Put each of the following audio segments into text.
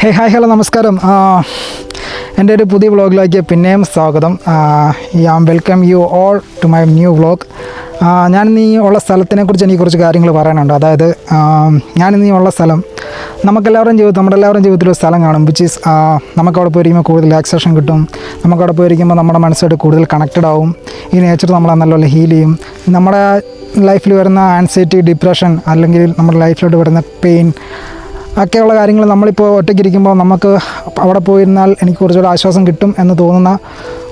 Hi hello നമസ്കാരം. എൻ്റെ ഒരു പുതിയ വ്ളോഗിലേക്ക് പിന്നെയും സ്വാഗതം. Welcome you all to my new vlog. ഞാനിന്ന് ഈ ഉള്ള സ്ഥലത്തിനെക്കുറിച്ച് എനിക്ക് കുറച്ച് കാര്യങ്ങൾ പറയാനുണ്ട്. അതായത് ഞാനിന്ന് ഈ ഉള്ള സ്ഥലം നമ്മുടെ എല്ലാവരും ജീവിതത്തിൽ ഒരു സ്ഥലം കാണും, വിച്ച് ഈസ് നമുക്കവിടെ പോയിരിക്കുമ്പോൾ കൂടുതൽ റിലാക്സേഷൻ കിട്ടും. നമുക്കവിടെ പോയിരിക്കുമ്പോൾ നമ്മുടെ മനസ്സായിട്ട് കൂടുതൽ കണക്റ്റഡ് ആവും. ഈ നേച്ചർ നമ്മളെ നല്ലപോലെ ഹീൽ ചെയ്യും. നമ്മുടെ ലൈഫിൽ വരുന്ന ആൻസൈറ്റി, ഡിപ്രഷൻ, അല്ലെങ്കിൽ നമ്മുടെ ലൈഫിലോട്ട് വരുന്ന പെയിൻ ഒക്കെയുള്ള കാര്യങ്ങൾ നമ്മളിപ്പോൾ ഒറ്റയ്ക്കിരിക്കുമ്പോൾ നമുക്ക് അവിടെ പോയിരുന്നാൽ എനിക്ക് കുറച്ചുകൂടെ ആശ്വാസം കിട്ടും എന്ന് തോന്നുന്ന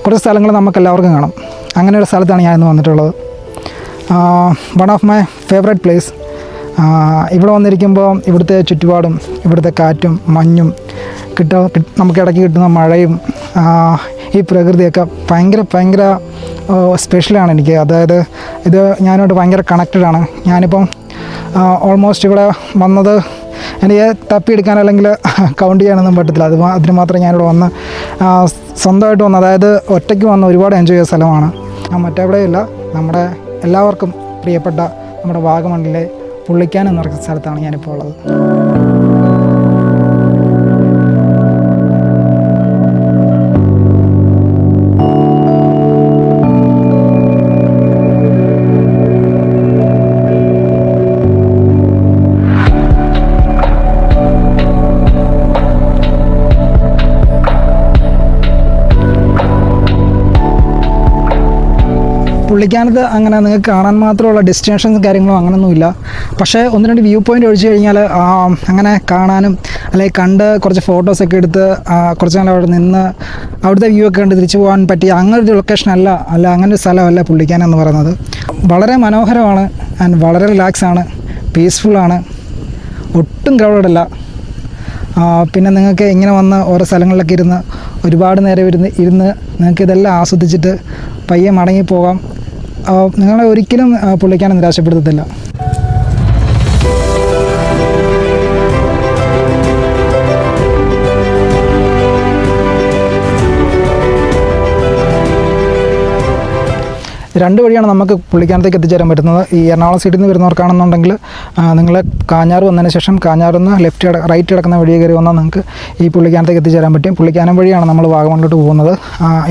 കുറച്ച് സ്ഥലങ്ങൾ നമുക്ക് എല്ലാവർക്കും കാണും. അങ്ങനെ ഒരു സ്ഥലത്താണ് ഞാനിന്ന് വന്നിട്ടുള്ളത്. One of my favourite place. ഇവിടെ വന്നിരിക്കുമ്പോൾ ഇവിടുത്തെ ചുറ്റുപാടും ഇവിടുത്തെ കാറ്റും മഞ്ഞും നമുക്ക് ഇടയ്ക്ക് കിട്ടുന്ന മഴയും ഈ പ്രകൃതിയൊക്കെ ഭയങ്കര സ്പെഷ്യലാണ് എനിക്ക്. അതായത് ഇത് ഞാനോട് ഭയങ്കര കണക്റ്റഡാണ്. ഞാനിപ്പം ഓൾമോസ്റ്റ് ഇവിടെ വന്നത് എനിക്ക് തപ്പിയെടുക്കാൻ അല്ലെങ്കിൽ കൗണ്ട് ചെയ്യാനൊന്നും പറ്റത്തില്ല. അതിന് മാത്രം ഞാനിവിടെ വന്ന് സ്വന്തമായിട്ട് വന്ന്, അതായത് ഒറ്റയ്ക്ക് വന്ന് ഒരുപാട് എൻജോയ് ചെയ്ത സ്ഥലമാണ്. മറ്റെവിടെയില്ല, നമ്മുടെ എല്ലാവർക്കും പ്രിയപ്പെട്ട നമ്മുടെ വാഗമണ്ണിലെ പുള്ളിക്കാനം എന്ന് പറയുന്ന സ്ഥലത്താണ് ഞാനിപ്പോൾ ഉള്ളത്. പുള്ളിക്കാനത്ത് അങ്ങനെ നിങ്ങൾക്ക് കാണാൻ മാത്രമുള്ള ഡെസ്റ്റിനേഷൻസും കാര്യങ്ങളും അങ്ങനെയൊന്നുമില്ല. പക്ഷേ ഒന്ന് രണ്ട് വ്യൂ പോയിൻ്റ് ഒഴിച്ച് കഴിഞ്ഞാൽ അങ്ങനെ കാണാനും അല്ലെങ്കിൽ കണ്ട് കുറച്ച് ഫോട്ടോസൊക്കെ എടുത്ത് കുറച്ച് നാൾ അവിടെ നിന്ന് അവിടുത്തെ വ്യൂ ഒക്കെ കണ്ട് തിരിച്ചു പോകാൻ പറ്റിയ അങ്ങനെ ഒരു ലൊക്കേഷൻ അല്ല അങ്ങനെ ഒരു സ്ഥലമല്ല പുള്ളിക്കാനം എന്ന് പറയുന്നത്. വളരെ മനോഹരമാണ് ആൻഡ് വളരെ റിലാക്സാണ്, പീസ്ഫുള്ളാണ്, ഒട്ടും ക്രൗഡല്ല. പിന്നെ നിങ്ങൾക്ക് ഇങ്ങനെ വന്ന് ഓരോ സ്ഥലങ്ങളിലൊക്കെ ഇരുന്ന് ഒരുപാട് നേരം ഇരുന്ന് നിങ്ങൾക്ക് ഇതെല്ലാം ആസ്വദിച്ചിട്ട് പയ്യെ മടങ്ങിപ്പോകാം. നിങ്ങളെ ഒരിക്കലും പുള്ളിക്കാനം നിരാശപ്പെടുത്തത്തില്ല. രണ്ട് വഴിയാണ് നമുക്ക് പുള്ളിക്കാനത്തേക്ക് എത്തിച്ചേരാൻ പറ്റുന്നത്. ഈ എറണാകുളം സൈഡിൽ നിന്ന് വരുന്നവർക്കാണെന്നുണ്ടെങ്കിൽ നിങ്ങൾ കാഞ്ഞാറ് വന്നതിന് ശേഷം കാഞ്ഞാറിന്ന് റൈറ്റ് കിടക്കുന്ന വഴി കയറി വന്നാൽ നിങ്ങൾക്ക് ഈ പുള്ളിക്കാനത്തേക്ക് എത്തിച്ചേരാൻ പറ്റും. പുള്ളിക്കാനം വഴിയാണ് നമ്മൾ വാഗമണ്ണിലോട്ട് പോകുന്നത്.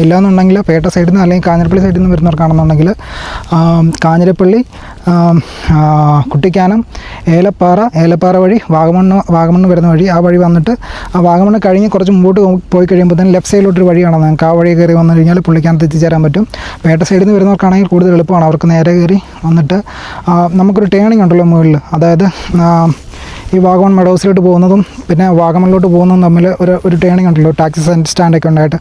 ഇല്ലാന്നുണ്ടെങ്കിൽ പേട്ട സൈഡിൽ നിന്ന് അല്ലെങ്കിൽ കാഞ്ഞിരപ്പള്ളി സൈഡിൽ നിന്ന് വരുന്നവർക്കാണെന്നുണ്ടെങ്കിൽ കാഞ്ഞിരപ്പള്ളി, കുട്ടിക്കാനം, ഏലപ്പാറ വഴി വാഗമണ്ണ് വരുന്ന വഴി, ആ വഴി വന്നിട്ട് വാഗമണ്ണ് കഴിഞ്ഞ് കുറച്ച് മുമ്പോട്ട് പോയി കഴിയുമ്പോൾ തന്നെ ലെഫ്റ്റ് സൈഡിലോട്ടൊരു വഴിയാണ്. നിങ്ങൾക്ക് ആ വഴി കയറി വന്നു കഴിഞ്ഞാൽ പുള്ളിക്കാനത്ത് എത്തിച്ചേരാൻ പറ്റും. പേട്ട സൈഡിൽ നിന്ന് വരുന്നവർക്കാണെങ്കിൽ കൂടുതൽ എളുപ്പമാണ്. അവർക്ക് നേരെ കയറി വന്നിട്ട് നമുക്കൊരു ടേണിംഗ് ഉണ്ടല്ലോ മുകളിൽ, അതായത് ഈ വാഗമൺ മെഡോസിലോട്ട് പോകുന്നതും പിന്നെ വാഗമണിലോട്ട് പോകുന്നതും തമ്മിൽ ഒരു ടേണിംഗ് ഉണ്ടല്ലോ, ടാക്സി സ്റ്റാൻഡൊക്കെ ഉണ്ടായിട്ട്.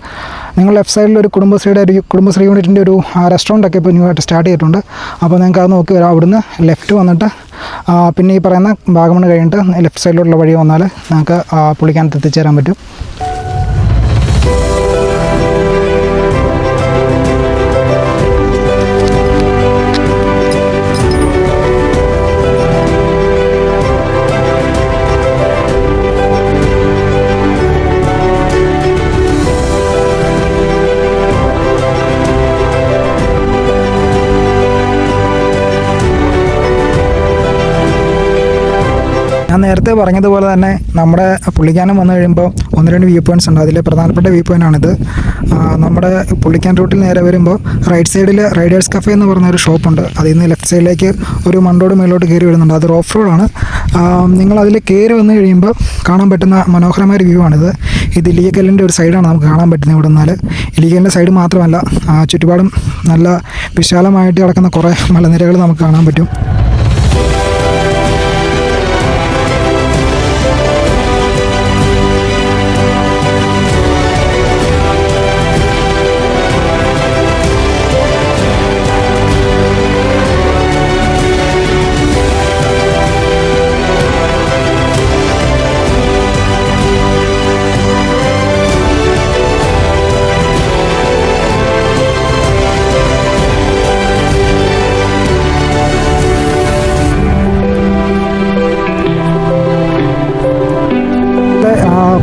നിങ്ങൾ ലെഫ്റ്റ് സൈഡിൽ ഒരു കുടുംബശ്രീ യൂണിറ്റിൻ്റെ ഒരു റെസ്റ്റോറൻറ്റൊക്കെ ഇപ്പോൾ ന്യൂ ആയിട്ട് സ്റ്റാർട്ട് ചെയ്തിട്ടുണ്ട്. അപ്പോൾ നിങ്ങൾക്ക് അത് നോക്കി വരാം. അവിടുന്ന് ലെഫ്റ്റ് വന്നിട്ട് പിന്നെ ഈ പറയുന്ന വാഗമൺ കഴിഞ്ഞിട്ട് ലെഫ്റ്റ് സൈഡിലോട്ടുള്ള വഴി വന്നാൽ നിങ്ങൾക്ക് പുള്ളിക്കാനത്ത് എത്തിച്ചേരാൻ പറ്റും. ഞാൻ നേരത്തെ പറഞ്ഞതുപോലെ തന്നെ നമ്മുടെ പുള്ളിക്കാനം വന്നു കഴിയുമ്പോൾ ഒന്ന് രണ്ട് വ്യൂ പോയിൻറ്റ്സ് ഉണ്ട്. അതിലെ പ്രധാനപ്പെട്ട വ്യൂ പോയിൻ്റാണിത്. നമ്മുടെ പുള്ളിക്കാനം റൂട്ടിൽ നേരെ വരുമ്പോൾ റൈറ്റ് സൈഡിൽ റൈഡേഴ്സ് കഫേ എന്ന് പറഞ്ഞൊരു ഷോപ്പുണ്ട്. അതിൽ നിന്ന് ലെഫ്റ്റ് സൈഡിലേക്ക് ഒരു മണ്ടോട് മേലോട്ട് കയറി വരുന്നുണ്ട്. അത് ഓഫ് റോഡാണ്. നിങ്ങളതിൽ കയറി വന്നു കഴിയുമ്പോൾ കാണാൻ പറ്റുന്ന മനോഹരമായ വ്യൂ ആണിത്. ഇത് ഇല്ലിക്കല്ലിൻ്റെ ഒരു സൈഡാണ് നമുക്ക് കാണാൻ പറ്റുന്നത്. ഇവിടെ നിന്നാൽ ഇല്ലിക്കല്ലിൻ്റെ സൈഡ് മാത്രമല്ല, ചുറ്റുപാടും നല്ല വിശാലമായിട്ട് കിടക്കുന്ന കുറേ മലനിരകൾ നമുക്ക് കാണാൻ പറ്റും.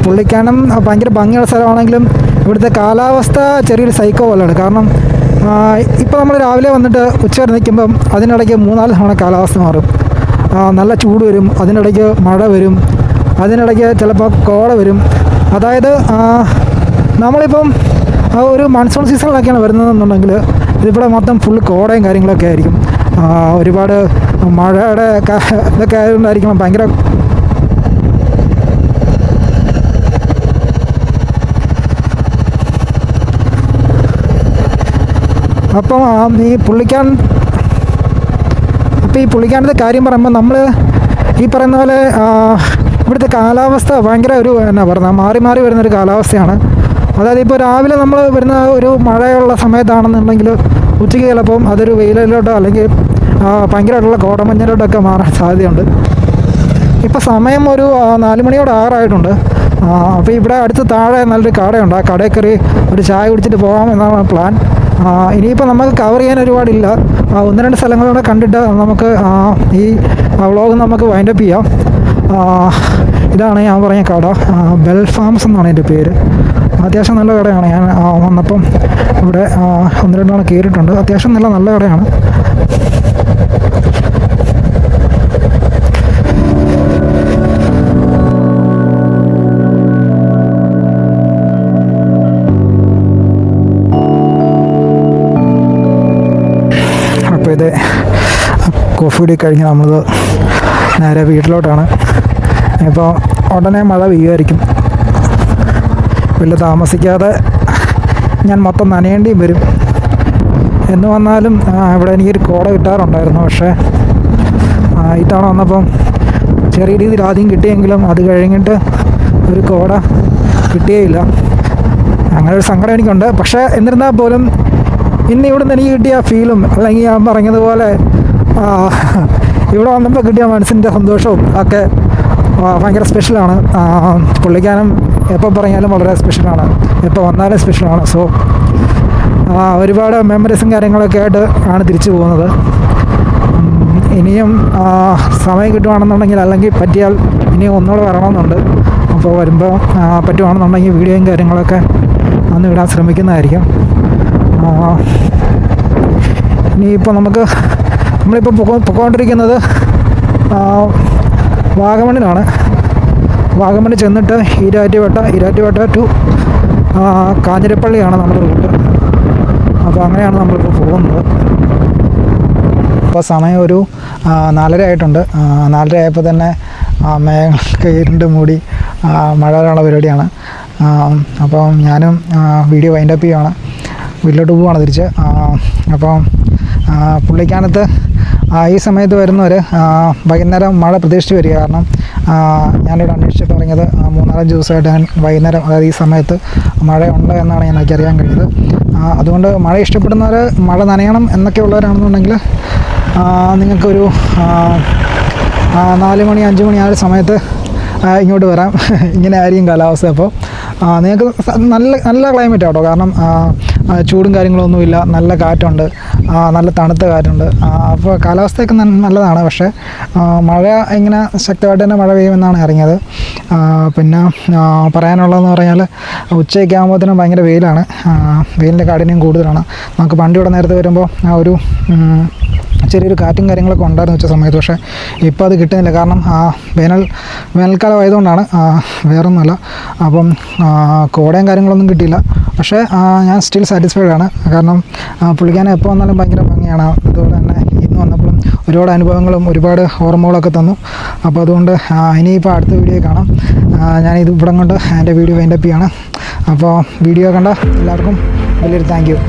പുള്ളിക്കാനം ഭയങ്കര ഭംഗിയുള്ള സ്ഥലമാണെങ്കിലും ഇവിടുത്തെ കാലാവസ്ഥ ചെറിയൊരു സൈക്കോ പോലെയാണ്. കാരണം ഇപ്പോൾ നമ്മൾ രാവിലെ വന്നിട്ട് ഉച്ചവരെ നിൽക്കുമ്പം അതിനിടയ്ക്ക് 3-4 തവണ കാലാവസ്ഥ മാറും. നല്ല ചൂട് വരും, അതിനിടയ്ക്ക് മഴ വരും, അതിനിടയ്ക്ക് ചിലപ്പോൾ കോട വരും, അതായത് നമ്മളിപ്പം ഒരു മൺസൂൺ സീസണിലൊക്കെയാണ് വരുന്നതെന്നുണ്ടെങ്കിൽ ഇതിവിടെ മൊത്തം ഫുൾ കോടയും കാര്യങ്ങളൊക്കെ ആയിരിക്കും. ഒരുപാട് മഴയുടെ ഇതൊക്കെ ആയതുകൊണ്ടായിരിക്കണം ഭയങ്കര അപ്പം ഈ പുള്ളിക്കാനത്തെ കാര്യം പറയുമ്പോൾ നമ്മൾ ഈ പറയുന്ന പോലെ ഇവിടുത്തെ കാലാവസ്ഥ ഭയങ്കര ഒരു എന്നാ പറയുക മാറി മാറി വരുന്നൊരു കാലാവസ്ഥയാണ്. അതായത് ഇപ്പോൾ രാവിലെ നമ്മൾ വരുന്ന ഒരു മഴയുള്ള സമയത്താണെന്നുണ്ടെങ്കിൽ ഉച്ചയ്ക്ക് ചിലപ്പം അതൊരു വെയിലിലോട്ടോ അല്ലെങ്കിൽ ഭയങ്കരമായിട്ടുള്ള കോടമഞ്ഞിലോട്ടൊക്കെ മാറാൻ സാധ്യതയുണ്ട്. ഇപ്പോൾ സമയം ഒരു 4 മണിയോട് 6 ആയിട്ടുണ്ട്. അപ്പോൾ ഇവിടെ അടുത്ത് താഴെ നല്ലൊരു കടയുണ്ട്. ആ കടയിൽ കയറി ഒരു ചായ കുടിച്ചിട്ട് പോകാം എന്നാണ് പ്ലാൻ. ഇനിയിപ്പോൾ നമുക്ക് കവർ ചെയ്യാൻ ഒരുപാടില്ല. 1-2 സ്ഥലങ്ങളൂടെ കണ്ടിട്ട് നമുക്ക് ഈ വ്ളോഗ് നമുക്ക് വൈൻഡപ്പ് ചെയ്യാം. ഇതാണ് ഞാൻ പറഞ്ഞ കട, ബെൽ ഫാംസ് എന്നാണ് എൻ്റെ പേര്. അത്യാവശ്യം നല്ല കടയാണ്. ഞാൻ വന്നപ്പം ഇവിടെ 1-2 തവണ കയറിയിട്ടുണ്ട്. അത്യാവശ്യം നല്ല കടയാണ്. അപ്പോൾ ഇത് കോഫി കുടി കഴിഞ്ഞ് നമ്മൾ നേരെ വീട്ടിലോട്ടാണ്. ഇപ്പോൾ ഉടനെ മഴ പെയ്യുമായിരിക്കും. വലിയ താമസിക്കാതെ ഞാൻ മൊത്തം നനയേണ്ടിയും വരും. എന്ന് വന്നാലും ഇവിടെ എനിക്കൊരു കോട കിട്ടാറുണ്ടായിരുന്നു. പക്ഷേ ഇത്തവണ വന്നപ്പം ചെറിയ രീതിയിൽ ആദ്യം കിട്ടിയെങ്കിലും അത് കഴിഞ്ഞിട്ട് ഒരു കോട കിട്ടിയേയില്ല. അങ്ങനെ ഒരു സങ്കടം എനിക്കുണ്ട്. പക്ഷേ എന്നിരുന്നാൽ പോലും ഇന്ന് ഇവിടുന്ന് എനിക്ക് കിട്ടിയ ഫീലും അല്ലെങ്കിൽ ഞാൻ പറഞ്ഞതുപോലെ ഇവിടെ വന്നപ്പോൾ കിട്ടിയ മനസ്സിൻ്റെ സന്തോഷവും ഒക്കെ ഭയങ്കര സ്പെഷ്യലാണ്. പുള്ളിക്കാനും എപ്പോൾ പറഞ്ഞാലും വളരെ സ്പെഷ്യലാണ്, എപ്പോൾ വന്നാലും സ്പെഷ്യലാണ്. സോ ഒരുപാട് മെമ്മറീസും കാര്യങ്ങളൊക്കെ ആയിട്ട് ആണ് തിരിച്ചു പോകുന്നത്. ഇനിയും സമയം കിട്ടുവാണെന്നുണ്ടെങ്കിൽ അല്ലെങ്കിൽ പറ്റിയാൽ ഇനിയും ഒന്നുകൂടെ വരണമെന്നുണ്ട്. അപ്പോൾ വരുമ്പോൾ പറ്റുവാണെന്നുണ്ടെങ്കിൽ വീഡിയോയും കാര്യങ്ങളൊക്കെ അന്ന് ഇടാൻ ശ്രമിക്കുന്നതായിരിക്കും. ഇനിയിപ്പോൾ നമ്മളിപ്പോൾ പൊക്കോണ്ടിരിക്കുന്നത് വാഗമണ്ണിലാണ്. വാഗമണ്ണിൽ ചെന്നിട്ട് ഈരാറ്റുപേട്ട ടു കാഞ്ഞിരപ്പള്ളിയാണ് നമ്മുടെ റൂട്ട്. അപ്പോൾ അങ്ങനെയാണ് നമ്മളിപ്പോൾ പോകുന്നത്. അപ്പോൾ സമയം ഒരു 4:30 ആയിട്ടുണ്ട്. 4:30 ആയപ്പോൾ തന്നെ മേഘമൊക്കെ ഇരുണ്ട് മൂടി മഴ വരാനുള്ള പരിപാടിയാണ്. അപ്പം ഞാനും വീഡിയോ വൈൻഡപ്പ് ചെയ്യുകയാണ്. വീട്ടിലോട്ട് പോവുകയാണ് തിരിച്ച്. അപ്പം പുള്ളിക്കാനത്ത് ഈ സമയത്ത് വരുന്നവർ വൈകുന്നേരം മഴ പ്രതീക്ഷിച്ച് വരിക. കാരണം ഞാനിവിടെ അന്വേഷിച്ച് പറഞ്ഞത് 3-4 ദിവസമായിട്ട് ഞാൻ വൈകുന്നേരം, അതായത് ഈ സമയത്ത് മഴയുണ്ട് എന്നാണ് എനിക്കറിയാൻ കഴിഞ്ഞത്. അതുകൊണ്ട് മഴ ഇഷ്ടപ്പെടുന്നവർ, മഴ നനയണം എന്നൊക്കെ ഉള്ളവരാണെന്നുണ്ടെങ്കിൽ നിങ്ങൾക്കൊരു 4 മണി 5 മണി ആ ഒരു സമയത്ത് ഇങ്ങോട്ട് വരാം. ഇങ്ങനെ ആയിരിക്കും കാലാവസ്ഥ. അപ്പോൾ നിങ്ങൾക്ക് നല്ല ക്ലൈമറ്റ് ആട്ടോ. കാരണം ചൂടും കാര്യങ്ങളൊന്നുമില്ല, നല്ല കാറ്റുണ്ട്, നല്ല തണുത്ത കാറ്റുണ്ട്. അപ്പോൾ കാലാവസ്ഥയൊക്കെ നല്ലതാണ്. പക്ഷേ മഴ ഇങ്ങനെ ശക്തമായിട്ട് തന്നെ മഴ പെയ്യുമെന്നാണ് അറിഞ്ഞത്. പിന്നെ പറയാനുള്ളതെന്ന് പറഞ്ഞാൽ ഉച്ചയൊക്കെ ആകുമ്പോഴത്തേനും ഭയങ്കര വെയിലാണ്. വെയിലിൻ്റെ കാഠിന്യം കൂടുതലാണ്. നമുക്ക് പണ്ട് ഇവിടെ നേരത്തെ വരുമ്പോൾ ഒരു ചെറിയൊരു കാറ്റും കാര്യങ്ങളൊക്കെ ഉണ്ടായിരുന്നു ഉച്ച സമയത്ത്. പക്ഷേ ഇപ്പോൾ അത് കിട്ടുന്നില്ല. കാരണം വേനൽക്കാലം ആയതുകൊണ്ടാണ്, വേറൊന്നുമല്ല. അപ്പം കോടയും കാര്യങ്ങളൊന്നും കിട്ടിയില്ല. പക്ഷേ ഞാൻ സ്റ്റിൽ സാറ്റിസ്ഫൈഡ് ആണ്. കാരണം പുള്ളിക്കാനെ എപ്പോൾ വന്നാലും ഭയങ്കര ഭംഗിയാണ്. അതുപോലെ തന്നെ ഇന്ന് വന്നപ്പോഴും ഒരുപാട് അനുഭവങ്ങളും ഒരുപാട് ഓർമ്മകളൊക്കെ തന്നു. അപ്പോൾ അതുകൊണ്ട് ഇനിയിപ്പോൾ അടുത്ത വീഡിയോ കാണാം. ഞാനിത് ഇവിടെ കൊണ്ട് എൻ്റെ വീഡിയോ വൈൻഡപ്പ് ചെയ്യാണ്. അപ്പോൾ വീഡിയോ കണ്ട എല്ലാവർക്കും വലിയൊരു താങ്ക് യു.